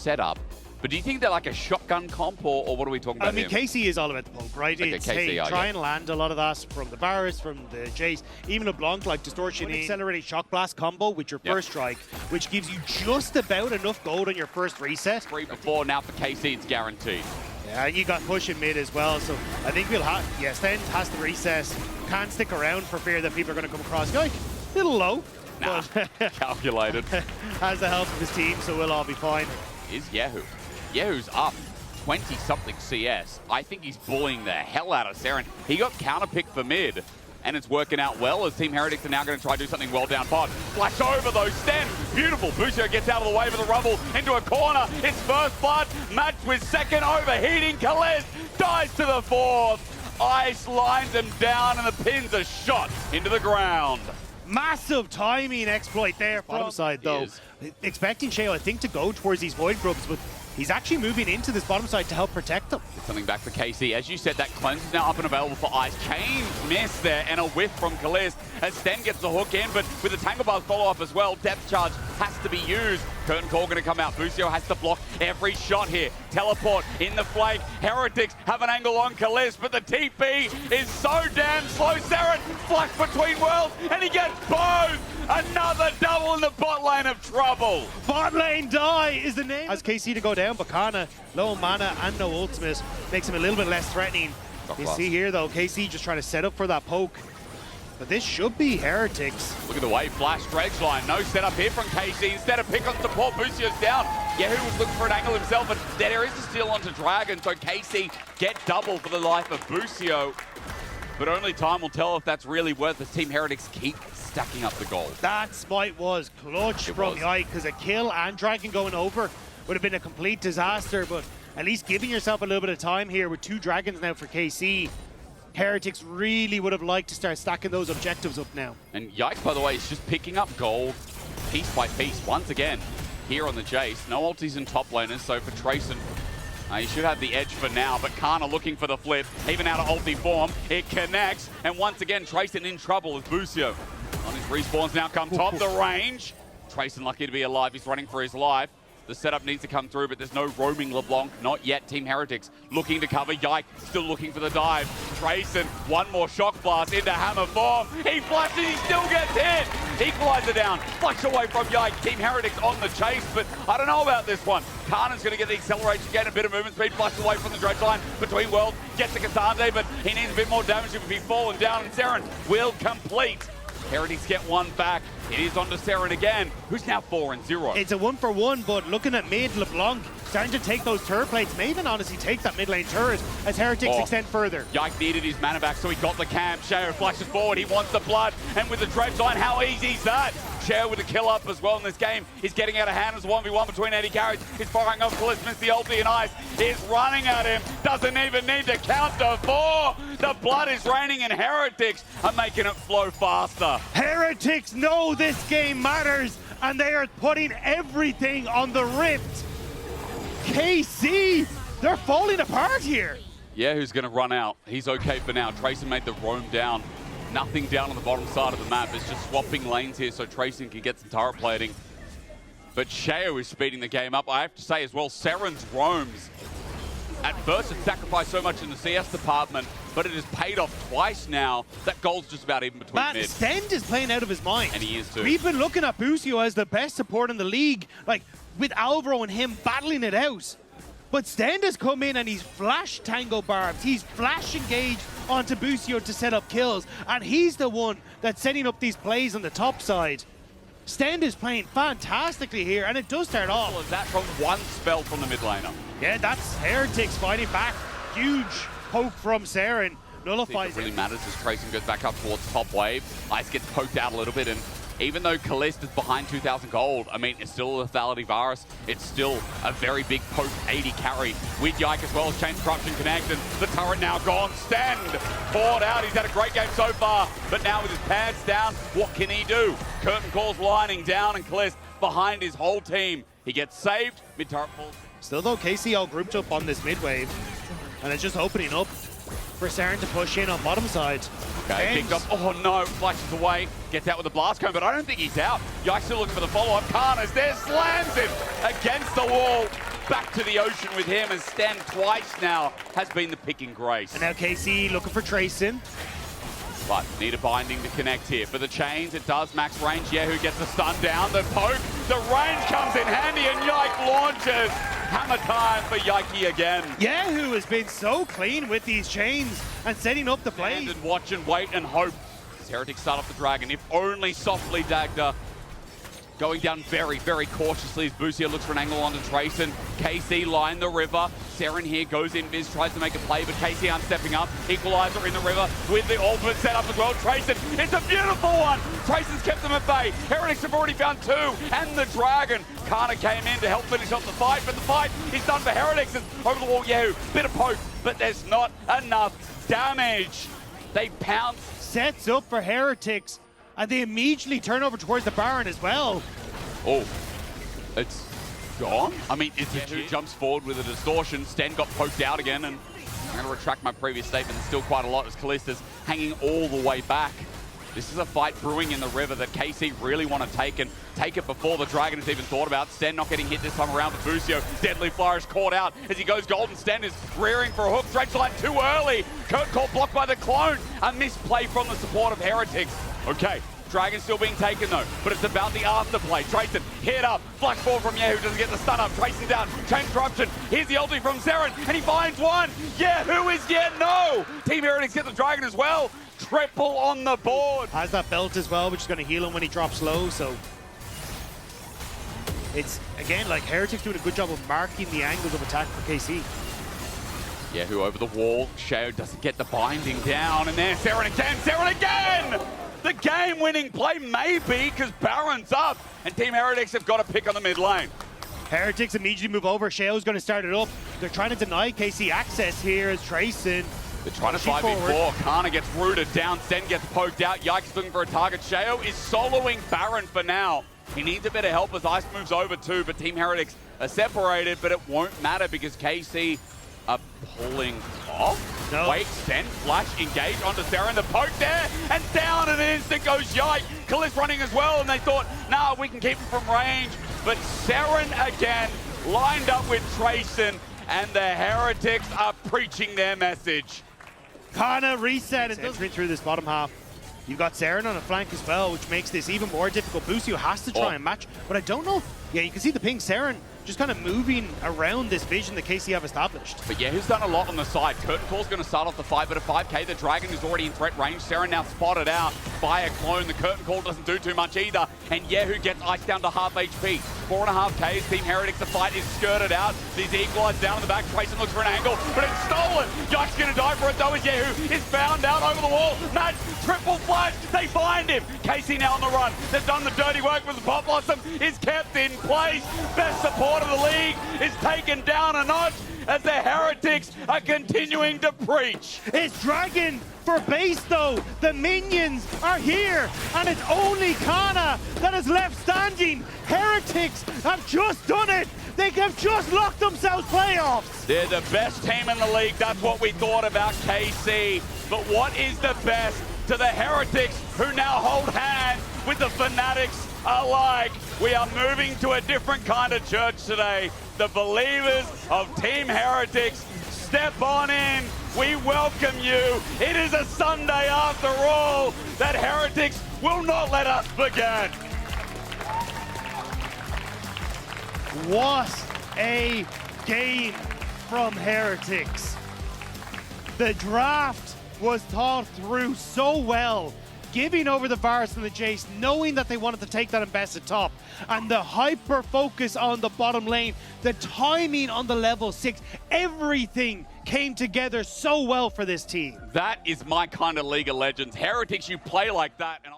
setup. But do you think they're like a shotgun comp, or what are we talking about? I mean, KC is all about the poke, right? Okay, It's, KC, hey, yeah, try and land a lot of that from the Varus, from the Jayce, even LeBlanc, like distortion, accelerated shock blast combo with your first strike, which gives you just about enough gold on your first reset. 3 before, now for KC, it's guaranteed. Yeah, and you got push in mid as well, so I think we'll have, yeah, Stend has to recess. Can't stick around for fear that people are going to come across. Yike, a little low. Nah, but calculated. has the help of his team, so we'll all be fine. Is kyeahoo. kyeahoo's up 20-something CS. I think he's bullying the hell out of Serin. He got counterpicked for mid, and it's working out well as Team Heretics are now going to try to do something well down pod. Flash over though, Stend, beautiful. Busio gets out of the way of the rubble into a corner. It's first blood, matched with second, overheating. Caliste dies to the fourth. Ice lines him down, and the pins are shot into the ground. Massive timing exploit there. Bottom side though. Expecting Sheo, I think, to go towards these void grubs, but he's actually moving into this bottom side to help protect them. Something back for KC. As you said, that cleanse is now up and available for Ice. Chain miss there and a whiff from Caliste as Stend gets the hook in, but with the Tangle Bars follow-up as well, depth charge has to be used. Curtain Call going to come out. Busio has to block every shot here. Teleport in the flank. Heretics have an angle on Caliste, but the TP is so damn slow. Serin flush between worlds, and he gets both. Another double in the bot lane of trouble. Bot lane die is the name. As KC to go down, but Canna, low mana and no ultimate, makes him a little bit less threatening. You see here though, KC just trying to set up for that poke. But this should be Heretics. Look at the way flash dredge line. No setup here from KC. Instead of pick on support, Busio's down. kyeahoo was looking for an angle himself, and there is a steal onto Dragon, so KC get double for the life of Busio. But only time will tell if that's really worth it. Team Heretics keep stacking up the gold. That smite was clutch from Yike, because a kill and Dragon going over would have been a complete disaster, but at least giving yourself a little bit of time here with 2 Dragons now for KC. Heretics really would have liked to start stacking those objectives up now. And Yike, by the way, is just picking up gold piece by piece once again here on the Jayce. No ultis in top laners, so for Tracyn, he should have the edge for now, but Canna looking for the flip, even out of ulti form. It connects, and once again, Tracyn in trouble as Busio on his respawns now come top the range. Tracyn lucky to be alive, he's running for his life. The setup needs to come through, but there's no roaming LeBlanc. Not yet. Team Heretics looking to cover. Yike still looking for the dive. Tracyn, one more shock blast into hammer form. He flashes, he still gets hit. Equalizer down. Flash away from Yike. Team Heretics on the chase, but I don't know about this one. Canna's going to get the acceleration, get a bit of movement speed, flashes away from the dredge line between worlds. Gets to Ksante, but he needs a bit more damage if he's fallen down, and Serin will complete. Heretics get one back. It is on to Serin again, who's now 4-0. It's a 1-for-1, but looking at mid, LeBlanc starting to take those turret plates. May even honestly take that mid lane turret as Heretics extend further. Yike needed his mana back, so he got the camp. Sheo flashes forward, he wants the blood, and with the dredge line, how easy is that? Sheo with a kill up as well in this game. He's getting out of hand as a 1v1 between AD carries. He's firing off Caliste, missed the ulti, and Ice is running at him. Doesn't even need to count to 4. The blood is raining, and Heretics are making it flow faster. Heretics know this game matters, and they are putting everything on the Rift. KC, they're falling apart here. Yeah, who's going to run out? He's okay for now. Tracyn made the roam down. Nothing down on the bottom side of the map. It's just swapping lanes here so Tracyn can get some turret plating. But Sheo is speeding the game up. I have to say as well, Serin's roams. At first it sacrificed so much in the CS department, but it has paid off twice now. That goal's just about even between mid. Stend is playing out of his mind. And he is too. We've been looking at Busio as the best support in the league, like with Alvaro and him battling it out. But Stend has come in and he's flash tango barbs. He's flash engaged onto Busio to set up kills. And he's the one that's setting up these plays on the top side. Stend is playing fantastically here, and it does start off. Well, is that from one spell from the mid laner? Yeah, that's Heretics fighting back. Huge poke from Serin. Nullifies it. What really matters is Tracyn goes back up towards top wave. Ice gets poked out a little bit, and even though Caliste is behind 2,000 gold, I mean, it's still a lethality Varus. It's still a very big post 80 carry with Yike as well as Chain Corruption Connect, and the turret now gone. Stend poured out. He's had a great game so far, but now with his pads down, what can he do? Curtain Call's lining down, and Caliste behind his whole team. He gets saved. Mid turret falls. Still though, KC all grouped up on this mid wave, and it's just opening up for Serin to push in on bottom side. Okay, picked up. Oh no, flashes away. Gets out with the blast cone, but I don't think he's out. Yike's still looking for the follow-up. Canna's there, slams it against the wall. back to the ocean with him, and Stend twice now has been the picking grace. And now KC looking for Tracyn. But need a binding to connect here. For the chains, it does max range. Yahoo gets the stun down. The poke, the range comes in handy, and Yike launches. Hammer time for Yike again. Yahoo has been so clean with these chains and setting up the plays. And watch and wait and hope. Heretics start off the dragon, if only softly. Dagda going down very, very cautiously as Busio looks for an angle onto Tracyn. KC line the river. Serin here goes in, Viz tries to make a play, but KC aren't stepping up. Equalizer in the river with the ultimate set up as well. Tracyn, it's a beautiful one. Tracyn's kept them at bay. Heretics have already found two, and the dragon. Canna came in to help finish off the fight, but the fight is done for Heretics. Over the wall, Yahoo, bit of poke, but there's not enough damage. They pounce. Sets up for Heretics, and they immediately turn over towards the Baron as well. Oh, it's gone? I mean, it's who jumps forward with a distortion. Stend got poked out again, and I'm going to retract my previous statement. There's still quite a lot as Caliste is hanging all the way back. This is a fight brewing in the river that KC really want to take, and take it before the dragon has even thought about. Stend not getting hit this time around, but Busio, deadly flourish caught out as he goes golden. Stend is rearing for a hook. Dredge line too early. Curtain Call blocked by the clone. A misplay from the support of Heretics. Okay, dragon still being taken though, but it's about the afterplay. Tracyn hit up, flash forward from Yahoo, doesn't get the stun up. Tracyn down, chain corruption. Here's the ulti from Serin, and he finds one. Yahoo is yet no. Team Heretics get the dragon as well. Triple on the board. Has that belt as well, which is going to heal him when he drops low, so it's, again, like Heretics doing a good job of marking the angles of attack for KC. Yahoo over the wall. Sheo doesn't get the binding down, and there's Serin again. Serin again! The game-winning play maybe, because Baron's up, and Team Heretics have got to pick on the mid lane. Heretics immediately move over. Sheo's going to start it up. They're trying to deny KC access here as Tracyn. They're trying to 5v4. Canna gets rooted down. Stend gets poked out. Yike's looking for a target. Sheo is soloing Baron for now. He needs a bit of help as Ice moves over too, but Team Heretics are separated, but it won't matter because KC are pulling off. No. Wait, Stend, flash, engage onto Serin. The poke there, and down in an instant goes Yike. Caliste running as well, and they thought, nah, we can keep him from range. But Serin again, lined up with Tracyn, and the Heretics are preaching their message. Canna reset and entering through this bottom half. You've got Serin on a flank as well, which makes this even more difficult. Busio has to try and match, but I don't know. Yeah, you can see the ping. Serin just kind of moving around this vision that KC have established. But yeah, who's done a lot on the side? Curtain Call's going to start off the fight, but at 5k, the Dragon is already in threat range. Serin now spotted out by a clone. The Curtain Call doesn't do too much either, and Yahoo gets iced down to half HP. 4.5k, Team Heretics, the fight is skirted out. These equalize down in the back. Tracyn looks for an angle, but it's stolen. Yike's going to die for it though, as Yahoo is found out over the wall. Match, triple flash, they find him. KC now on the run. They've done the dirty work with the Pop Blossom, is kept in place. Best support of the league is taken down a notch as the Heretics are continuing to preach. It's Dragon for base though. The minions are here, and it's only Canna that is left standing. Heretics have just done it. They have just locked themselves playoffs. They're the best team in the league. That's what we thought about KC. But what is the best to the Heretics, who now hold hands with the Fanatics alike? We are moving to a different kind of church today. The believers of Team Heretics, step on in. We welcome you. It is a Sunday after all. That Heretics will not let us forget. What a game from Heretics. The draft was thought through so well, giving over the Varus and the Jayce, knowing that they wanted to take that Ambessa top, and the hyper focus on the bottom lane, the timing on the level 6, everything came together so well for this team. That is my kind of League of Legends. Heretics, you play like that, and I